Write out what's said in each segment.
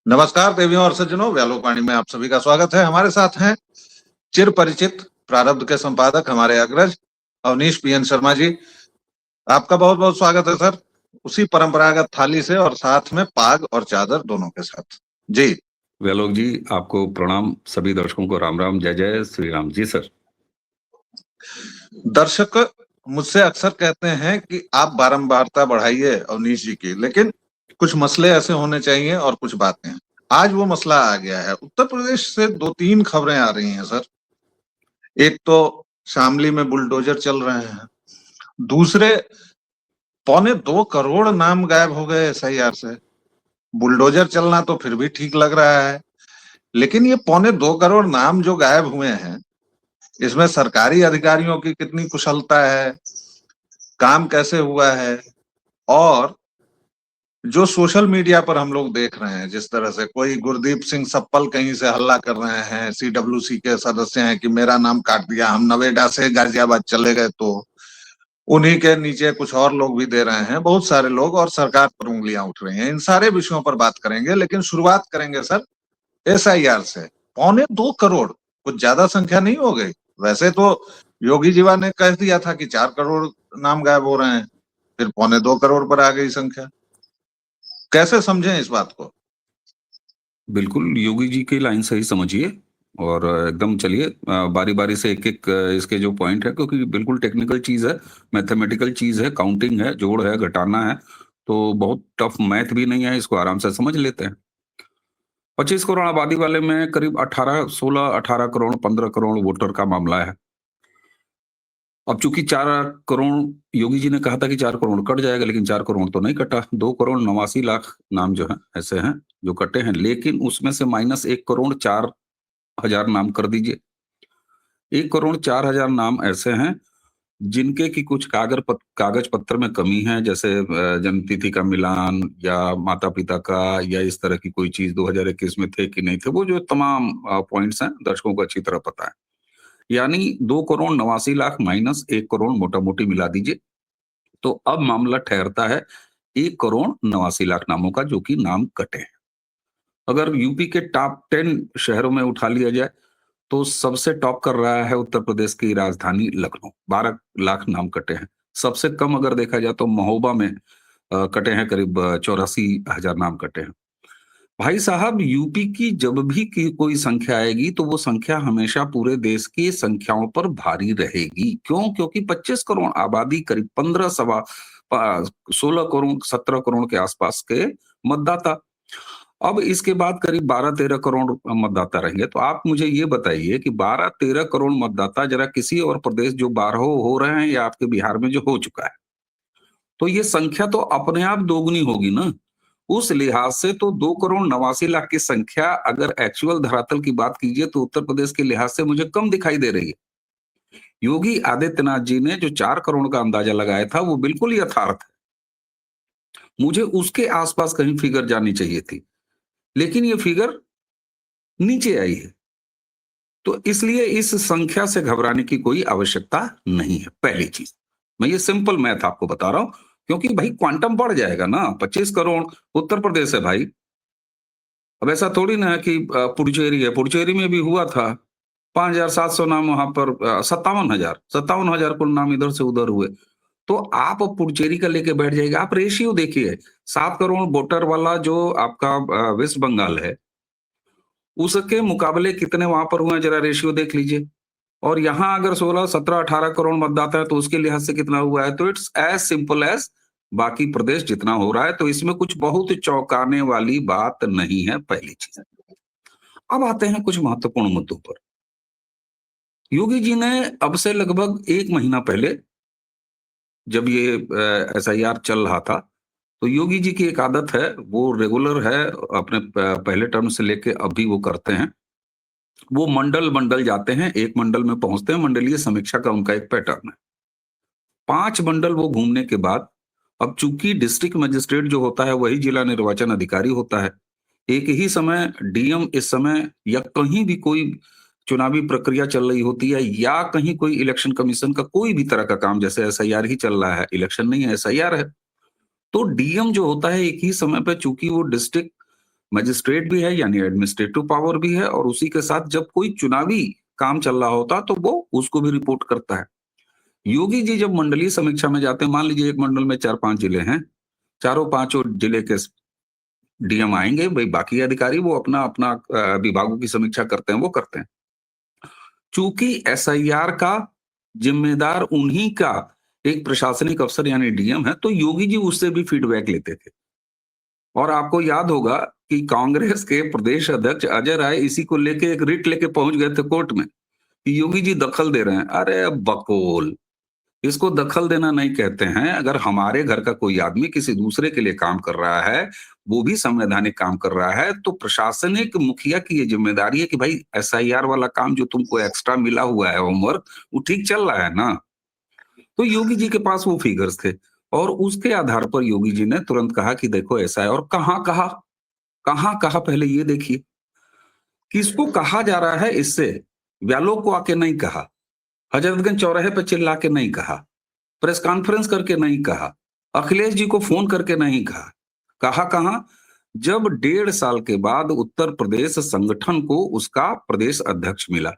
नमस्कार देवियों और सज्जनों, व्यालोकवाणी में आप सभी का स्वागत है। हमारे साथ हैं चिर परिचित प्रारब्ध के संपादक हमारे अग्रज अवनीश पीएन शर्मा जी। आपका बहुत बहुत स्वागत है सर, उसी परंपरागत थाली से और साथ में पाग और चादर दोनों के साथ जी। व्यालोक जी, आपको प्रणाम। सभी दर्शकों को राम राम, जय जय श्री राम जी। सर, दर्शक मुझसे अक्सर कहते हैं कि आप बारंबारता बढ़ाइए अवनीश जी की, लेकिन कुछ मसले ऐसे होने चाहिए और कुछ बातें। आज वो मसला आ गया है। उत्तर प्रदेश से दो तीन खबरें आ रही हैं सर। एक तो शामली में बुलडोजर चल रहे हैं, दूसरे 2.25 करोड़ नाम गायब हो गए एसआईआर से। बुलडोजर चलना तो फिर भी ठीक लग रहा है, लेकिन ये 2.25 करोड़ नाम जो गायब हुए हैं, इसमें सरकारी अधिकारियों की कितनी कुशलता है, काम कैसे हुआ है, और जो सोशल मीडिया पर हम लोग देख रहे हैं जिस तरह से कोई गुरदीप सिंह सप्पल कहीं से हल्ला कर रहे हैं, सीडब्ल्यूसी के सदस्य हैं कि मेरा नाम काट दिया, हम नवेदा से गाजियाबाद चले गए, तो उन्हीं के नीचे कुछ और लोग भी दे रहे हैं, बहुत सारे लोग, और सरकार पर उंगलियां उठ रही हैं। इन सारे विषयों पर बात करेंगे, लेकिन शुरुआत करेंगे सर एसआईआर से। 2.25 करोड़ कुछ ज्यादा संख्या नहीं हो गई? वैसे तो योगी जीवा ने कह दिया था कि 4 करोड़ नाम गायब हो रहे हैं, फिर 2.25 करोड़ पर आ गई संख्या। कैसे समझें इस बात को? बिल्कुल योगी जी की लाइन सही समझिए और एकदम चलिए बारी बारी से एक एक इसके जो पॉइंट है, क्योंकि बिल्कुल टेक्निकल चीज है, मैथमेटिकल चीज है, काउंटिंग है, जोड़ है, घटाना है, तो बहुत टफ मैथ भी नहीं है, इसको आराम से समझ लेते हैं। 25 करोड़ आबादी वाले में करीब 18 करोड़ 15 करोड़ वोटर का मामला है। अब चूंकि 4 करोड़ योगी जी ने कहा था कि 4 करोड़ कट जाएगा, लेकिन 4 करोड़ तो नहीं कटा। 2 करोड़ 89 लाख नाम जो है ऐसे हैं जो कटे हैं, लेकिन उसमें से -1 करोड़ 4 हजार नाम कर दीजिए। 1 करोड़ 4 हजार नाम ऐसे हैं जिनके की कुछ कागज पत्र में कमी है, जैसे जन्म तिथि का मिलान या माता पिता का या इस तरह की कोई चीज 2021 में थे कि नहीं थे, वो जो तमाम पॉइंट्स हैं दर्शकों को अच्छी तरह पता है। यानी 2 करोड़ 89 लाख माइनस 1 करोड़ मोटा मोटी मिला दीजिए, तो अब मामला ठहरता है 1 करोड़ 89 लाख नामों का, जो कि नाम कटे हैं। अगर यूपी के टॉप 10 शहरों में उठा लिया जाए तो सबसे टॉप कर रहा है उत्तर प्रदेश की राजधानी लखनऊ, 12 लाख नाम कटे हैं। सबसे कम अगर देखा जाए तो महोबा में कटे हैं, करीब 84 हजार नाम कटे हैं। भाई साहब, यूपी की जब भी कोई संख्या आएगी तो वो संख्या हमेशा पूरे देश की संख्याओं पर भारी रहेगी। क्यों? क्योंकि 25 करोड़ आबादी, करीब 16 करोड़ 17 करोड़ के आसपास के मतदाता। अब इसके बाद करीब 12-13 करोड़ मतदाता रहेंगे। तो आप मुझे ये बताइए कि 12-13 करोड़ मतदाता जरा किसी और प्रदेश जो 12 हो रहे हैं या आपके बिहार में जो हो चुका है, तो ये संख्या तो अपने आप दोगुनी होगी ना। उस लिहाज से तो 2 करोड़ 89 लाख की संख्या अगर एक्चुअल धरातल की बात कीजिए तो उत्तर प्रदेश के लिहाज से मुझे कम दिखाई दे रही है। योगी आदित्यनाथ जी ने जो 4 करोड़ का अंदाजा लगाया था वो बिल्कुल यथार्थ है। मुझे उसके आसपास कहीं फिगर जानी चाहिए थी, लेकिन ये फिगर नीचे आई है। तो इसलिए इस संख्या से घबराने की कोई आवश्यकता नहीं है। पहली चीज, मैं ये सिंपल मैथ आपको बता रहा हूं, क्योंकि भाई क्वांटम बढ़ जाएगा ना। 25 करोड़ उत्तर प्रदेश है भाई। अब ऐसा थोड़ी ना है कि पुडुचेरी है, पुडुचेरी में भी हुआ था 5,700 नाम वहां पर, 57,000 कुल नाम इधर से उधर हुए। तो आप अब पुडुचेरी का लेके बैठ जाएगा। आप रेशियो देखिए, 7 करोड़ वोटर वाला जो आपका वेस्ट बंगाल है, उसके मुकाबले कितने वहां पर हुए, जरा रेशियो देख लीजिए। और यहाँ अगर 16, 17, 18 करोड़ मतदाता है तो उसके लिहाज से कितना हुआ है। तो इट्स एज सिंपल एज बाकी प्रदेश जितना हो रहा है। तो इसमें कुछ बहुत चौंकाने वाली बात नहीं है, पहली चीज। अब आते हैं कुछ महत्वपूर्ण मुद्दों पर। योगी जी ने अब से लगभग 1 महीना पहले, जब ये एसआईआर चल रहा था, तो योगी जी की एक आदत है, वो रेगुलर है, अपने पहले टर्म से लेके अभी वो करते हैं। वो मंडल मंडल जाते हैं, एक मंडल में पहुंचते हैं, मंडलीय समीक्षा का उनका एक पैटर्न है। 5 मंडल वो घूमने के बाद, अब चूंकि डिस्ट्रिक्ट मजिस्ट्रेट जो होता है वही जिला निर्वाचन अधिकारी होता है, एक ही समय डीएम इस समय या कहीं भी कोई चुनावी प्रक्रिया चल रही होती है या कहीं कोई इलेक्शन कमीशन का कोई भी तरह का काम, जैसे एसआईआर ही चल रहा है, इलेक्शन नहीं है एसआईआर है, तो डीएम जो होता है एक ही समय पे, चूंकि वो डिस्ट्रिक्ट मजिस्ट्रेट भी है, यानी एडमिनिस्ट्रेटिव पावर भी है, और उसी के साथ जब कोई चुनावी काम चल रहा होता तो वो उसको भी रिपोर्ट करता है। योगी जी जब मंडलीय समीक्षा में जाते हैं, मान लीजिए एक मंडल में 4-5 जिले हैं, चारों पांचों जिले के डीएम आएंगे, भाई बाकी अधिकारी वो अपना अपना विभागों की समीक्षा करते हैं, वो करते हैं। चूंकि एसआईआर का जिम्मेदार उन्हीं का एक प्रशासनिक अफसर यानी डीएम है, तो योगी जी उससे भी फीडबैक लेते थे। और आपको याद होगा कि कांग्रेस के प्रदेश अध्यक्ष अजय राय इसी को लेके एक रिट लेके पहुंच गए थे कोर्ट में कि योगी जी दखल दे रहे हैं। अरे बकौल, इसको दखल देना नहीं कहते हैं। अगर हमारे घर का कोई आदमी किसी दूसरे के लिए काम कर रहा है, वो भी संवैधानिक काम कर रहा है, तो प्रशासनिक मुखिया की ये जिम्मेदारी है कि भाई एसआईआर वाला काम जो तुमको एक्स्ट्रा मिला हुआ है होमवर्क, वो ठीक चल रहा है ना। तो योगी जी के पास वो फिगर्स थे, और उसके आधार पर योगी जी ने तुरंत कहा कि देखो ऐसा है। और कहाँ कहा पहले ये देखिए, किसको कहा जा रहा है इससे। व्यालो को आके नहीं कहा, हजरतगंज चौराहे पे चिल्ला के नहीं कहा, प्रेस कॉन्फ्रेंस करके नहीं कहा, अखिलेश जी को फोन करके नहीं कहा। कहा कहां? जब 1.5 साल के बाद उत्तर प्रदेश संगठन को उसका प्रदेश अध्यक्ष मिला,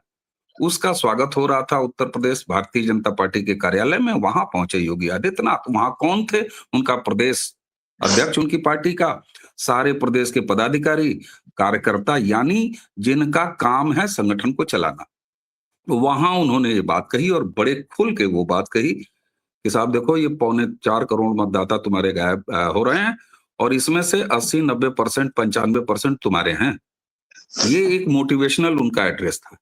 उसका स्वागत हो रहा था उत्तर प्रदेश भारतीय जनता पार्टी के कार्यालय में, वहां पहुंचे योगी आदित्यनाथ। वहां कौन थे? उनका प्रदेश अध्यक्ष, उनकी पार्टी का, सारे प्रदेश के पदाधिकारी, कार्यकर्ता, यानी जिनका काम है संगठन को चलाना। वहां उन्होंने ये बात कही, और बड़े खुल के वो बात कही कि साहब देखो, ये 4.25 करोड़ मतदाता तुम्हारे गायब हो रहे हैं, और इसमें से 80-90%, 95% तुम्हारे हैं। ये एक मोटिवेशनल उनका एड्रेस था।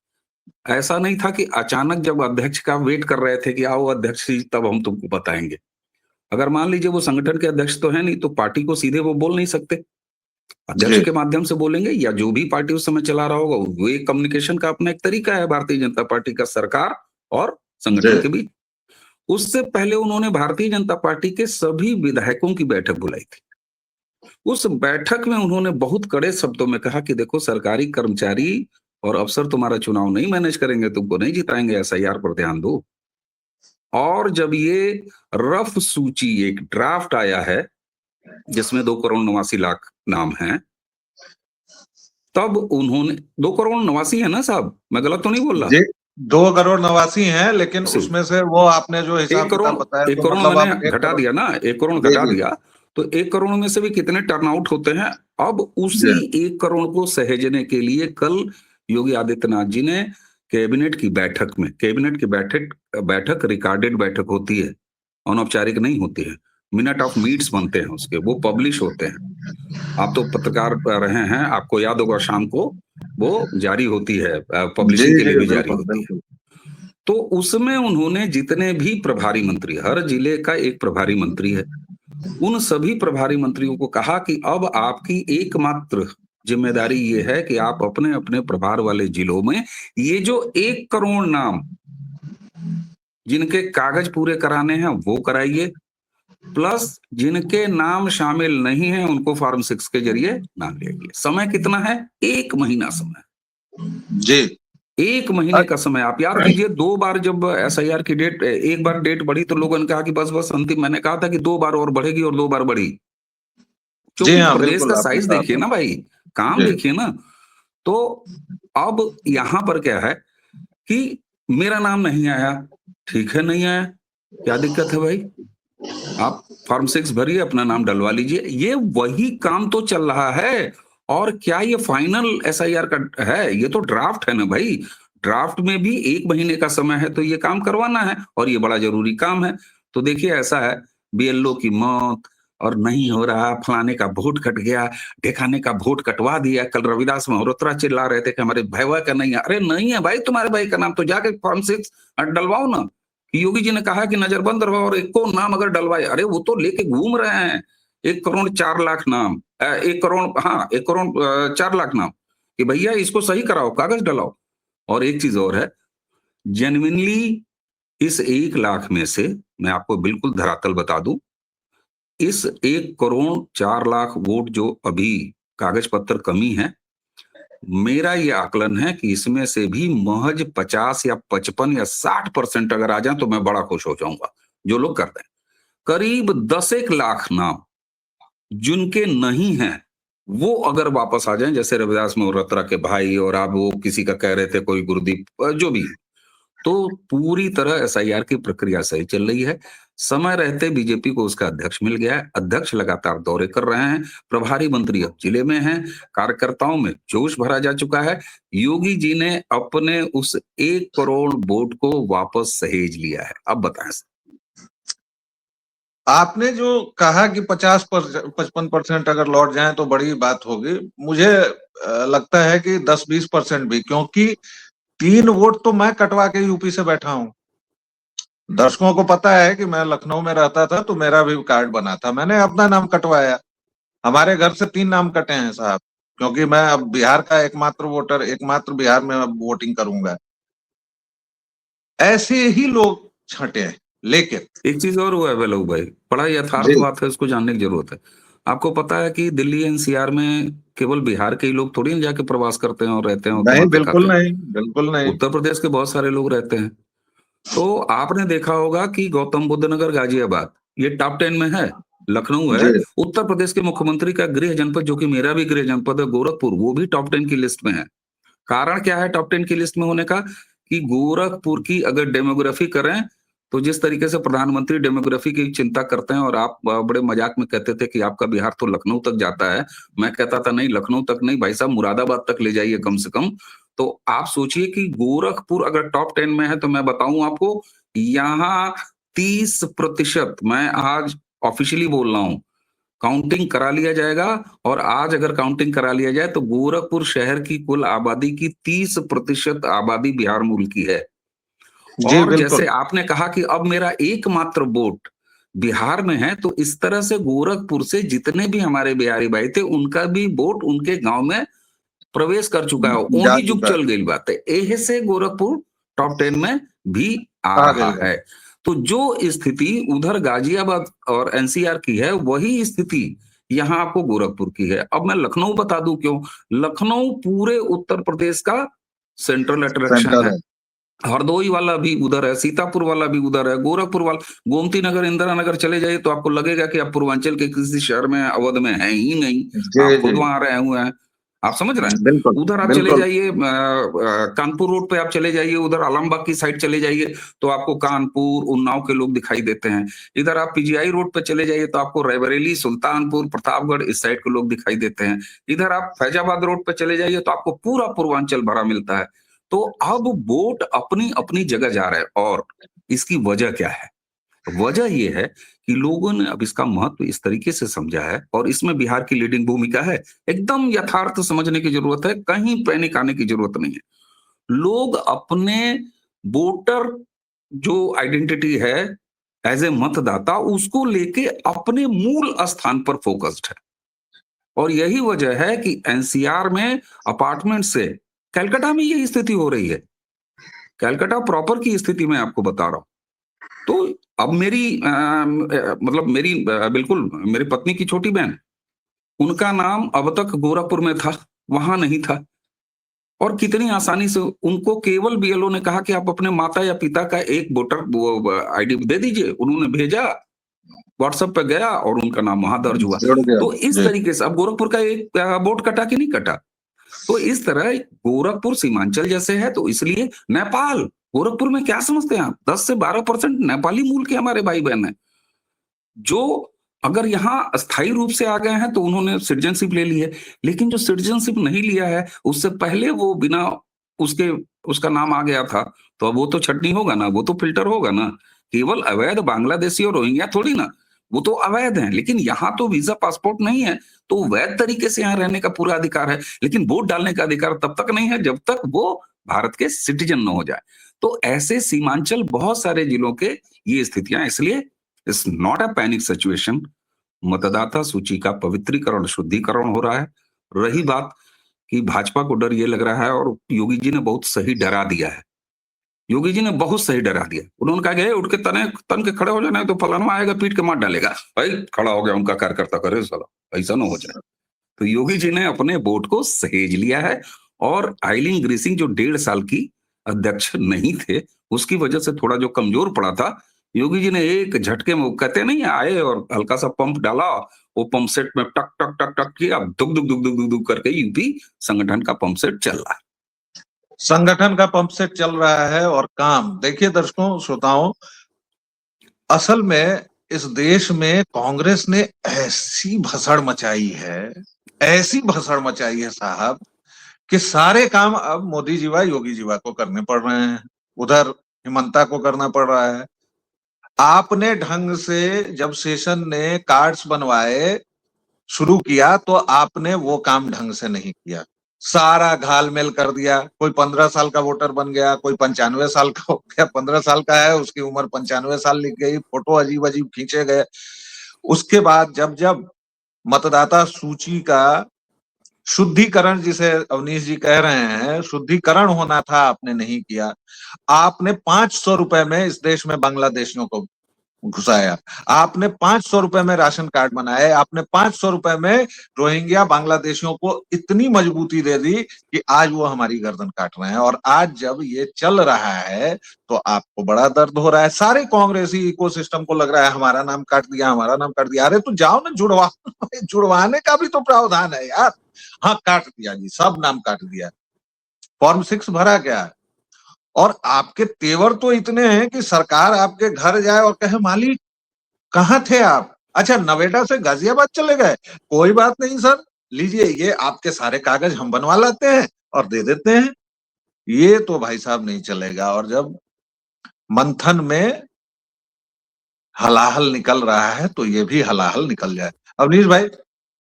ऐसा नहीं था कि अचानक जब अध्यक्ष का वेट कर रहे थे कि आओ अध्यक्ष जी तब हम तुमको बताएंगे। अगर मान लीजिए वो संगठन के अध्यक्ष तो है नहीं, तो पार्टी को सीधे वो बोल नहीं सकते, अध्यक्ष जी के माध्यम से बोलेंगे, या जो भी पार्टी उस समय चला रहा होगा। वो एक कम्युनिकेशन का अपना एक तरीका है भारतीय जनता पार्टी का, सरकार और संगठन जी के बीच। उससे पहले उन्होंने भारतीय जनता पार्टी के सभी विधायकों की बैठक बुलाई थी। उस बैठक में उन्होंने बहुत कड़े शब्दों में कहा कि देखो, सरकारी कर्मचारी और अफसर तुम्हारा चुनाव नहीं मैनेज करेंगे, तुमको नहीं जिताएंगे, एसआईआर पर ध्यान दो। और जब ये रफ सूची, एक ड्राफ्ट आया है जिसमें 2,89,00,000 नाम हैं, तब उन्होंने 2,89,00,000 है ना साहब, मैं गलत तो नहीं बोल रहा? जी 2,89,00,000 हैं, लेकिन सी उसमें से वो आपने जो एक हिसाब करोड़ किताब बताया, एक तो करोड़ मतलब मैंने आप 1 घटा करोड़। दिया ना, 1 करोड़ जी घटा जी दिया। तो 1 करोड़ में से भी कितने टर्नआउट होते हैं। अब उसी जी 1 करोड़ को सहेजने के लिए कल योगी आदित्यनाथ जी ने कैबिनेट की बैठक में, कैबिनेट की बैठक रिकॉर्डेड बैठक होती है, अनौपचारिक नहीं होती है, मिनट ऑफ मीट्स बनते हैं उसके, वो पब्लिश होते हैं। आप तो पत्रकार रहे हैं, आपको याद होगा शाम को वो जारी होती है, जी पब्लिशिंग के जी लिए भी जारी बिल्कुल होती है। बिल्कुल। तो उसमें उन्होंने जितने भी प्रभारी मंत्री, हर जिले का एक प्रभारी मंत्री है, उन सभी प्रभारी मंत्रियों को कहा कि अब आपकी एकमात्र जिम्मेदारी ये है कि आप अपने अपने प्रभार वाले जिलों में ये जो 1 करोड़ नाम जिनके कागज पूरे कराने हैं वो कराइए, प्लस जिनके नाम शामिल नहीं है उनको फॉर्म 6 के जरिए नाम ले आइए। समय कितना है? 1 महीना समय। जी 1 महीने का समय। आप याद कीजिए, 2 बार जब एसआईआर की डेट, एक बार डेट बढ़ी तो लोगों ने कहा कि बस बस अंतिम। मैंने कहा था कि 2 बार और बढ़ेगी, और 2 बार बढ़ी। जी क्योंकि हाँ प्रदेश बिल्कुल, का आपने साइज कहा देखिए था। ना भाई, काम जी देखिए ना। तो अब यहां पर क्या है कि मेरा नाम नहीं आया, ठीक है, नहीं आया, क्या दिक्कत है भाई? आप फॉर्म 6 भरिए, अपना नाम डलवा लीजिए। ये वही काम तो चल रहा है। और क्या ये फाइनल एसआईआर का है? ये तो ड्राफ्ट है ना भाई। ड्राफ्ट में भी 1 महीने का समय है, तो ये काम करवाना है, और ये बड़ा जरूरी काम है। तो देखिए ऐसा है, बीएलओ की मौत, और नहीं हो रहा, फलाने का वोट कट गया, ढेकाने का वोट कटवा दिया। कल रविदास मल्होत्रा चिल्ला रहे थे कि हमारे भैया का नहीं है। अरे नहीं है भाई तुम्हारे भाई का नाम, तो जाके फॉर्म 6 डलवाओ ना। योगी जी ने कहा कि नजरबंद रहो, और 1 नाम अगर डलवाए, अरे वो तो लेके घूम रहे हैं 1,04,00,000 नाम, 1 करोड़, हाँ 1,04,00,000 नाम, कि भैया इसको सही कराओ, कागज डलाओ। और एक चीज और है, जेन्युइनली इस 1,00,000 में से मैं आपको बिल्कुल धरातल बता दूं, इस 1,04,00,000 वोट जो अभी कागज पत्र कमी है, मेरा ये आकलन है कि इसमें से भी महज 50 या 55 या 60% अगर आ जाए तो मैं बड़ा खुश हो जाऊंगा, जो लोग करते हैं। करीब 10 एक लाख नाम जिनके नहीं हैं, वो अगर वापस आ जाएं, जैसे रविदास मोहरोत्रा के भाई, और आप वो किसी का कह रहे थे कोई गुरदीप, जो भी, तो पूरी तरह एसआईआर की प्रक्रिया सही चल रही है। समय रहते बीजेपी को उसका अध्यक्ष मिल गया है, अध्यक्ष लगातार दौरे कर रहे हैं, प्रभारी मंत्री अब जिले में हैं, कार्यकर्ताओं में जोश भरा जा चुका है। योगी जी ने अपने उस 1 करोड़ वोट को वापस सहेज लिया है। अब बताएं सर। आपने जो कहा कि 55% अगर लौट जाएं तो बड़ी बात होगी, मुझे लगता है कि 10-20% भी, क्योंकि 3 वोट तो मैं कटवा के यूपी से बैठा हूं। दर्शकों को पता है कि मैं लखनऊ में रहता था तो मेरा भी कार्ड बना था, मैंने अपना नाम कटवाया। हमारे घर से 3 नाम कटे हैं साहब, क्योंकि मैं अब बिहार का एकमात्र वोटर, एकमात्र बिहार में अब वोटिंग करूंगा। ऐसे ही लोग छंटे हैं। लेकिन एक चीज और हुआ है वेलू भाई, बड़ा यथार्थ जी, बात है, उसको जानने की जरूरत है। आपको पता है कि दिल्ली एनसीआर में केवल बिहार के ही लोग थोड़ी ना जाके प्रवास करते हैं और रहते हैं और नहीं, कमाते बिल्कुल खाते हैं। नहीं, बिल्कुल नहीं। उत्तर प्रदेश के बहुत सारे लोग रहते हैं। तो आपने देखा होगा कि गौतम बुद्ध नगर, गाजियाबाद, ये टॉप 10 में है। लखनऊ है। जी, उत्तर प्रदेश के मुख्यमंत्री का गृह जनपद, जो कि मेरा भी गृह जनपद है, गोरखपुर, वो भी टॉप 10 की लिस्ट में है। कारण क्या है टॉप 10 की लिस्ट में होने का? कि गोरखपुर की अगर डेमोग्राफी करें, तो जिस तरीके से प्रधानमंत्री डेमोग्राफी की चिंता करते हैं, और आप बड़े मजाक में कहते थे कि आपका बिहार तो लखनऊ तक जाता है, मैं कहता था नहीं, लखनऊ तक नहीं भाई साहब, मुरादाबाद तक ले जाइए कम से कम। तो आप सोचिए कि गोरखपुर अगर टॉप 10 में है, तो मैं बताऊं आपको, यहाँ 30%, मैं आज ऑफिशियली बोल रहा हूं, काउंटिंग करा लिया जाएगा। और आज अगर काउंटिंग करा लिया जाए तो गोरखपुर शहर की कुल आबादी की 30% आबादी बिहार मूल की है। जी, और जैसे बिल्कुल। आपने कहा कि अब मेरा एकमात्र वोट बिहार में है, तो इस तरह से गोरखपुर से जितने भी हमारे बिहारी भाई थे, उनका भी वोट उनके गांव में प्रवेश कर चुका है। जा ओही जुग चुका चल गई बात है, एह से गोरखपुर टॉप 10 में भी आ है, आ रहा गई है। है। तो जो स्थिति उधर गाजियाबाद और एनसीआर की है, वही स्थिति यहाँ आपको गोरखपुर की है। अब मैं लखनऊ बता दूं क्यों। लखनऊ पूरे उत्तर प्रदेश का सेंट्रल अट्रैक्शन सेंटर है। है। हरदोई वाला भी उधर है, सीतापुर वाला भी उधर है, गोरखपुर वाला, गोमती नगर, इंदिरा नगर चले जाइए तो आपको लगेगा कि आप पूर्वांचल के किसी शहर में, अवध में हैं ही नहीं। जी, आप खुद जी, वहां रहे हुए हैं, आप समझ रहे हैं। बिल्कुल, उधर आप चले बिल्कुल। जाइए, कानपुर रोड पे आप चले जाइए, उधर आलमबाग की साइड चले जाइए, तो आपको कानपुर, उन्नाव के लोग दिखाई देते हैं। इधर आप पीजीआई रोड पे चले जाइए तो आपको रायबरेली, सुल्तानपुर, प्रतापगढ़, इस साइड के लोग दिखाई देते हैं। इधर आप फैजाबाद रोड पे चले जाइए तो आपको पूरा पूर्वांचल भरा मिलता है। तो अब वोट अपनी अपनी जगह जा रहा है, और इसकी वजह क्या है? वजह यह है कि लोगों ने अब इसका महत्व इस तरीके से समझा है, और इसमें बिहार की लीडिंग भूमिका है। एकदम यथार्थ समझने की जरूरत है, कहीं पैनिक आने की जरूरत नहीं है। लोग अपने वोटर जो आइडेंटिटी है, एज ए मतदाता, उसको लेके अपने मूल स्थान पर फोकस्ड है। और यही वजह है कि एनसीआर में अपार्टमेंट से, कलकत्ता में यही स्थिति हो रही है। कलकत्ता प्रॉपर की स्थिति मैं आपको बता रहा हूं। तो अब मेरी मतलब मेरी बिल्कुल मेरी पत्नी की छोटी बहन, उनका नाम अब तक गोरखपुर में था, वहां नहीं था। और कितनी आसानी से उनको केवल बीएलओ ने कहा कि आप अपने माता या पिता का एक वोटर आईडी दे दीजिए, उन्होंने भेजा, व्हाट्सएप पे गया और उनका नाम वहां दर्ज हुआ। जुड़ गया। तो इस जी, तरीके से अब गोरखपुर का एक वोट कटा कि नहीं कटा। तो इस तरह गोरखपुर सीमांचल जैसे है, तो इसलिए नेपाल, गोरखपुर में क्या समझते हैं आप, 10 से 12% नेपाली मूल के हमारे भाई बहन हैं, जो अगर यहाँ अस्थायी रूप से आ गए हैं तो उन्होंने सिटीजनशिप ले ली है। लेकिन जो सिटीजनशिप नहीं लिया है, उससे पहले वो बिना उसके, उसका नाम आ गया था, तो अब वो तो छटनी होगा ना, वो तो फिल्टर होगा ना। केवल अवैध बांग्लादेशी और रोहिंग्या थोड़ी ना, वो तो अवैध हैं, लेकिन यहाँ तो वीजा पासपोर्ट नहीं है, तो वैध तरीके से यहाँ रहने का पूरा अधिकार है। लेकिन वोट डालने का अधिकार तब तक नहीं है जब तक वो भारत के सिटीजन न हो जाए। तो ऐसे सीमांचल बहुत सारे जिलों के ये स्थितियां, इसलिए it's not a panic situation. मतदाता सूची का पवित्रीकरण, शुद्धिकरण हो रहा है। रही बात कि भाजपा को डर ये लग रहा है, और योगी जी ने बहुत सही डरा दिया है। योगी जी ने बहुत सही डरा दिया। उन्होंने कहा कि उठ के तन के खड़े हो जाना है, तो फलाना आएगा पीट के मार डालेगा। भाई खड़ा हो गया उनका कार्यकर्ता, करे साला, ऐसा ना हो जाए। तो योगी जी ने अपने वोट को सहेज लिया है। और आइलिन ग्रीसिंग जो 1.5 साल की अध्यक्ष नहीं थे, उसकी वजह से थोड़ा जो कमजोर पड़ा था, योगी जी ने एक झटके में, वो कहते नहीं आए और हल्का सा पंप डाला, वो पंप सेट में टक टक टक टक किया, दुक दुक दुक दुक दुक दुक करके यूपी संगठन का पंप सेट चल रहा है। संगठन का पंप सेट चल रहा है। और काम देखिए दर्शकों श्रोताओं, असल में इस देश में कांग्रेस ने ऐसी भसड़ मचाई है, ऐसी भसड़ मचाई है साहब, कि सारे काम अब मोदी जीवा योगी जीवा को करने पड़ रहे हैं, उधर हिमंता को करना पड़ रहा है। आपने ढंग से जब शेषन ने कार्ड्स बनवाए शुरू किया तो आपने वो काम ढंग से नहीं किया, सारा घालमेल कर दिया। कोई 15 साल का वोटर बन गया, कोई 95 साल का हो गया, 15 साल का है उसकी उम्र 95 साल लिख गई, फोटो अजीब अजीब खींचे गए। उसके बाद जब जब मतदाता सूची का शुद्धिकरण, जिसे अवनीश जी कह रहे हैं, शुद्धिकरण होना था, आपने नहीं किया। आपने 500 रुपए में इस देश में बांग्लादेशियों को घुसाया, आपने 500 रुपए में राशन कार्ड बनाए, आपने 500 रुपए में रोहिंग्या बांग्लादेशियों को इतनी मजबूती दे दी कि आज वो हमारी गर्दन काट रहे हैं। और आज जब ये चल रहा है तो आपको बड़ा दर्द हो रहा है। सारे कांग्रेसी इकोसिस्टम को लग रहा है हमारा नाम काट दिया, हमारा नाम काट दिया। अरे तो जाओ ना जुड़वा, जुड़वाने का भी तो प्रावधान है यार। हाँ काट दिया जी, सब नाम काट दिया, फॉर्म 6 भरा क्या है। और आपके तेवर तो इतने हैं कि सरकार आपके घर जाए और कहे मालिक कहाँ थे आप, अच्छा नोएडा से गाजियाबाद चले गए, कोई बात नहीं सर, लीजिए ये आपके सारे कागज हम बनवा लाते हैं और दे देते हैं। ये तो भाई साहब नहीं चलेगा। और जब मंथन में हलाहल निकल रहा है तो ये भी हलाहल निकल जाए। अवनीश भाई,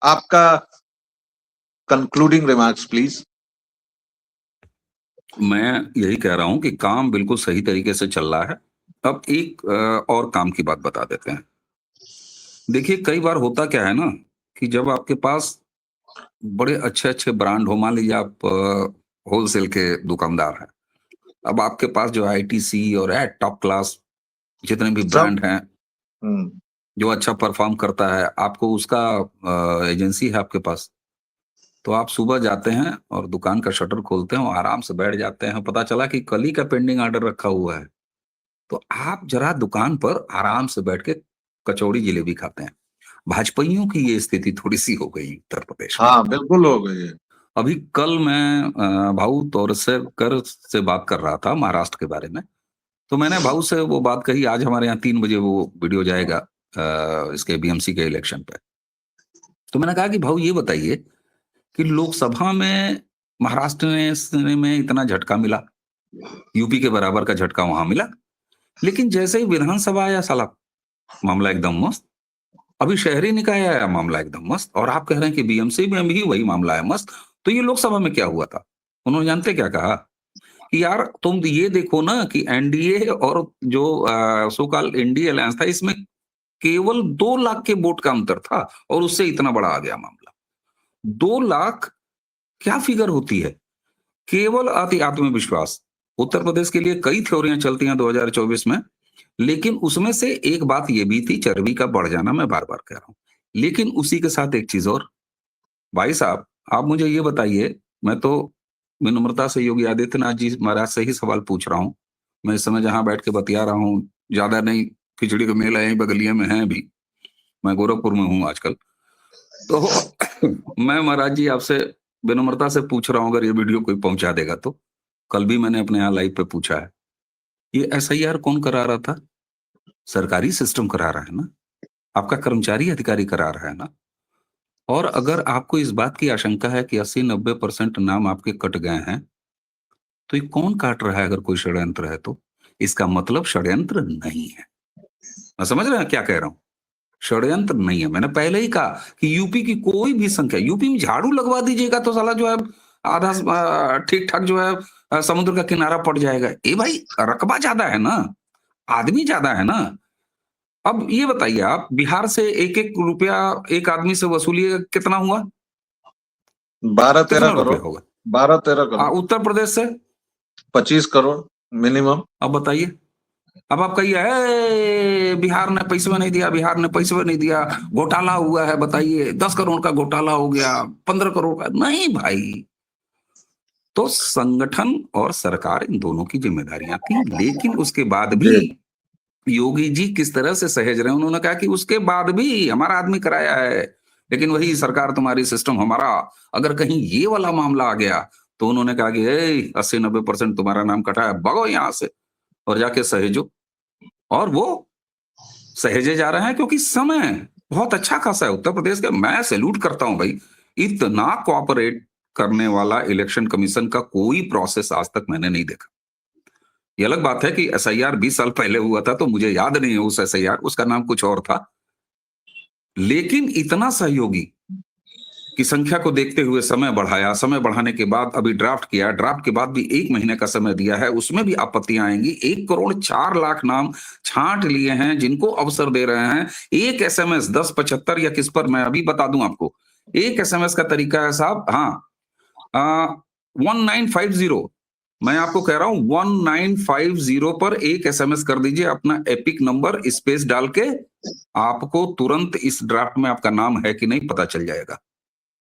आपका कंक्लूडिंग रिमार्क्स प्लीज। मैं यही कह रहा हूं कि काम बिल्कुल सही तरीके से चल रहा है। अब एक और काम की बात बता देते हैं। देखिए कई बार होता क्या है ना, कि जब आपके पास बड़े अच्छे अच्छे ब्रांड हो, मान लीजिए आप होलसेल के दुकानदार हैं, अब आपके पास जो आईटीसी और एट टॉप क्लास जितने भी सब ब्रांड हैं, जो अच्छा परफॉर्म करता है, आपको उसका एजेंसी है आपके पास, तो आप सुबह जाते हैं और दुकान का शटर खोलते हैं और आराम से बैठ जाते हैं। पता चला कि कल ही का पेंडिंग ऑर्डर रखा हुआ है, तो आप जरा दुकान पर आराम से बैठ के कचौड़ी जलेबी खाते हैं। भाजपाइयों की ये स्थिति थोड़ी सी हो गई उत्तर प्रदेश में। हाँ बिल्कुल हो गई है। अभी कल मैं भाऊ तोरसेकर से बात कर रहा था महाराष्ट्र के बारे में, तो मैंने भाऊ से वो बात कही। आज हमारे यहाँ 3 बजे वो वीडियो जाएगा इसके बीएमसी के इलेक्शन पे। तो मैंने कहा कि भाऊ ये बताइए कि लोकसभा में महाराष्ट्र में इतना झटका मिला, यूपी के बराबर का झटका वहां मिला, लेकिन जैसे ही विधानसभा आया साला मामला एकदम मस्त। अभी शहरी निकाय आया मामला एकदम मस्त, और आप कह रहे हैं कि बीएमसी में भी वही मामला है मस्त। तो ये लोकसभा में क्या हुआ था? उन्होंने जानते क्या कहा कि यार तुम ये देखो ना कि एनडीए और जो सो कॉल्ड इंडिया अलायंस था, इसमें केवल 2 लाख के वोट का अंतर था और उससे इतना बड़ा आ गया मामला। 2 लाख क्या फिगर होती है? केवल अति आत्मविश्वास। उत्तर प्रदेश के लिए कई थ्योरियां चलती हैं 2024 में, लेकिन उसमें से एक बात ये भी थी, चर्बी का बढ़ जाना, मैं बार बार कह रहा हूं। लेकिन उसी के साथ एक चीज और, भाई साहब आप मुझे ये बताइए, मैं तो विनम्रता से योगी आदित्यनाथ जी महाराज से ही सवाल पूछ रहा हूं। मैं इस समय जहां बैठ के बतिया रहा हूं, ज्यादा नहीं, खिचड़ी का मेला यहीं बगलिया में है भी, मैं गोरखपुर में हूं आजकल। तो मैं महाराज जी आपसे विनम्रता से पूछ रहा हूं, अगर ये वीडियो कोई पहुंचा देगा तो। कल भी मैंने अपने यहाँ लाइव पे पूछा है, ये एसआईआर कौन करा रहा था? सरकारी सिस्टम करा रहा है ना, आपका कर्मचारी अधिकारी करा रहा है ना। और अगर आपको इस बात की आशंका है कि 80-90% नाम आपके कट गए हैं, तो ये कौन काट रहा है? अगर कोई षड्यंत्र है तो इसका मतलब षड्यंत्र नहीं है। मैं समझ रहे हैं क्या कह रहा हूं? षड्यंत्र नहीं है। मैंने पहले ही कहा कि यूपी की कोई भी संख्या, यूपी में झाड़ू लगवा दीजिएगा तो साला जो है आधा ठीक ठाक जो है समुद्र का किनारा पड़ जाएगा। ए भाई रकबा ज्यादा है ना, आदमी ज्यादा है ना। अब ये बताइए आप, बिहार से 1-1 रुपया एक आदमी से वसूलिएगा, कितना हुआ? 12-13 कितना करोड़ रुपया होगा? 12-13 करोड़ उत्तर प्रदेश से 25 करोड़ मिनिमम। अब बताइए। अब आप कहिए "ए, बिहार ने पैसे नहीं दिया, बिहार ने पैसे नहीं दिया, घोटाला हुआ है, बताइए 10 करोड़ का घोटाला हो गया, 15 करोड़ का नहीं भाई। तो संगठन और सरकार इन दोनों की जिम्मेदारियां थी, लेकिन उसके बाद भी जी योगी जी किस तरह से सहेज रहे हैं। उन्होंने कहा कि उसके बाद भी हमारा आदमी कराया है, लेकिन वही सरकार तुम्हारी, सिस्टम हमारा, अगर कहीं ये वाला मामला आ गया तो उन्होंने कहा कि 80-90% तुम्हारा नाम कटा है, भगो यहां से और जाके सहेजो। और वो सहेजे जा रहे हैं क्योंकि समय बहुत अच्छा खासा है उत्तर प्रदेश का। मैं सैल्यूट करता हूं भाई, इतना कोऑपरेट करने वाला इलेक्शन कमीशन का कोई प्रोसेस आज तक मैंने नहीं देखा। ये अलग बात है कि एसआईआर 20 साल पहले हुआ था तो मुझे याद नहीं है उस एसआईआर, उसका नाम कुछ और था, लेकिन इतना सहयोगी की संख्या को देखते हुए समय बढ़ाया, समय बढ़ाने के बाद अभी ड्राफ्ट किया, ड्राफ्ट के बाद भी 1 महीने का समय दिया है, उसमें भी आपत्तियां आएंगी। 1 करोड़ 4 लाख नाम छांट लिए हैं जिनको अवसर दे रहे हैं। एक एसएमएस 1075 या किस पर, मैं अभी बता दूं आपको, एक एसएमएस का तरीका है साहब, हाँ 1950, मैं आपको कह रहा हूं 1950 पर एक एसएमएस कर दीजिए अपना एपिक नंबर स्पेस डाल के, आपको तुरंत इस ड्राफ्ट में आपका नाम है कि नहीं पता चल जाएगा।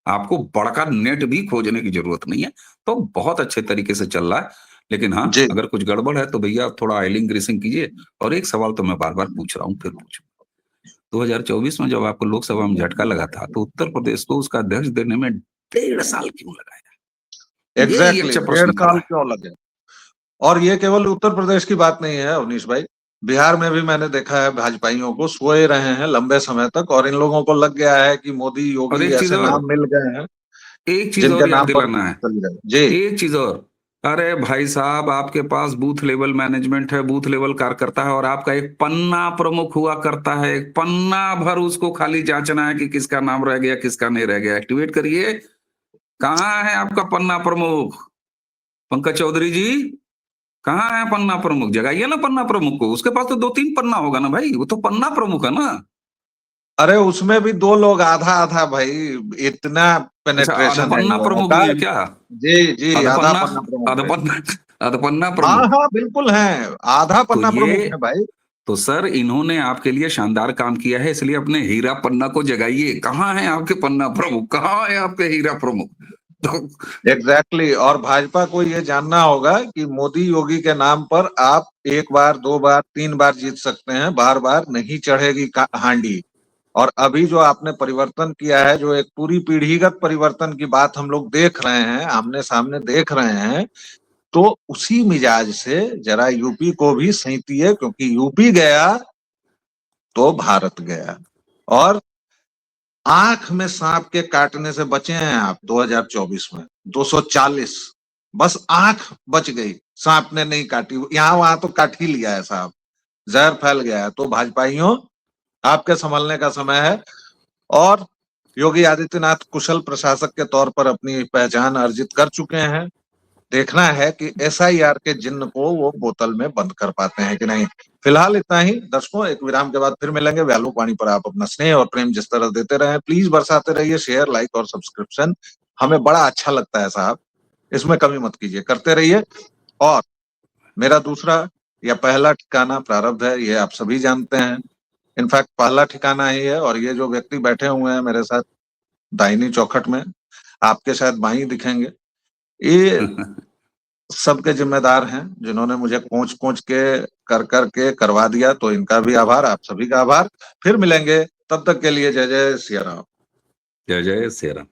आपको बड़का नेट भी खोजने की जरूरत नहीं है। तो बहुत अच्छे तरीके से चल रहा है। लेकिन हाँ, जी अगर कुछ गड़बड़ है तो भैया आप थोड़ा ऑयलिंग ग्रीसिंग कीजिए। और एक सवाल तो मैं बार बार पूछ रहा हूँ, फिर पूछूं, 2024 में जब आपको लोकसभा में झटका लगा था तो उत्तर प्रदेश को उसका अध्यक्ष देने में 1.5 साल क्यों लगाया? ये एग्जैक्टली, अच्छा डेढ़ प्रश्न खड़ा साल है। क्यों लगे? और ये केवल उत्तर प्रदेश की बात नहीं है अवनीश भाई, बिहार में भी मैंने देखा है भाजपाइयों को सोए रहे हैं लंबे समय तक, और इन लोगों को लग गया है कि मोदी और योगी ऐसे नाम मिल गए हैं एक चीज जिनके और याद नाम पर दिलाना है, चल जाए। जी एक चीज और, अरे भाई साहब, आपके पास बूथ लेवल मैनेजमेंट है, बूथ लेवल कार्यकर्ता है, और आपका एक पन्ना प्रमुख हुआ करता है, एक पन्ना भर उसको खाली जांचना है कि किसका नाम रह गया किसका नहीं रह गया। एक्टिवेट करिए। कहाँ है आपका पन्ना प्रमुख? पंकज चौधरी जी, कहाँ है पन्ना प्रमुख? जगाइए ना पन्ना प्रमुख को। उसके पास तो 2-3 पन्ना होगा ना भाई, वो तो पन्ना प्रमुख है ना। अरे उसमें भी 2 लोग आधा आधा भाई, इतना अच्छा, आधा पेनेट्रेशन है इन पन्ना लोगों प्रमुख का। भी है क्या? जी जी, आधा आधा पन्ना, पन्ना प्रमुख आधा है। पन्ना, आधा पन्ना हाँ प्रमुख। हाँ बिल्कुल है, आधा तो पन्ना प्रमुख ये, है भाई। तो सर इन्होंने आपके लिए शानदार काम किया है, इसलिए अपने हीरा पन्ना को जगाइए। कहाँ है आपके पन्ना प्रमुख? कहाँ है आपके हीरा प्रमुख? तो एग्जैक्टली exactly। और भाजपा को ये जानना होगा कि मोदी योगी के नाम पर आप 1 बार 2 बार 3 बार जीत सकते हैं, बार बार नहीं चढ़ेगी हांडी। और अभी जो आपने परिवर्तन किया है, जो एक पूरी पीढ़ीगत परिवर्तन की बात हम लोग देख रहे हैं, आमने सामने देख रहे हैं, तो उसी मिजाज से जरा यूपी को भी सैंतिए, क्योंकि यूपी गया तो भारत गया। और आंख में सांप के काटने से बचे हैं आप 2024 में, 240, बस आंख बच गई, सांप ने नहीं काटी, यहाँ वहां तो काट ही लिया है साहब, जहर फैल गया है। तो भाजपाइयों, आपके संभलने का समय है। और योगी आदित्यनाथ कुशल प्रशासक के तौर पर अपनी पहचान अर्जित कर चुके हैं। देखना है कि एसआईआर के जिन्न को वो बोतल में बंद कर पाते हैं कि नहीं। फिलहाल इतना ही दर्शकों, एक विराम के बाद फिर मिलेंगे। व्यालोक वाणी पर आप अपना स्नेह और प्रेम जिस तरह देते रहे, प्लीज बरसाते रहिए, शेयर लाइक और सब्सक्रिप्शन, हमें बड़ा अच्छा लगता है साहब, इसमें कमी मत कीजिए, करते रहिए। और मेरा दूसरा या पहला ठिकाना प्रारब्ध है, ये आप सभी जानते हैं। इनफैक्ट पहला ठिकाना ही है, और ये जो व्यक्ति बैठे हुए हैं मेरे साथ दाहिनी चौखट में, आपके शायद बाई दिखेंगे, ये सबके जिम्मेदार हैं, जिन्होंने मुझे कोच कोच के कर कर के करवा दिया। तो इनका भी आभार, आप सभी का आभार। फिर मिलेंगे, तब तक के लिए जय जय सिया राम। जय जय श्री राम।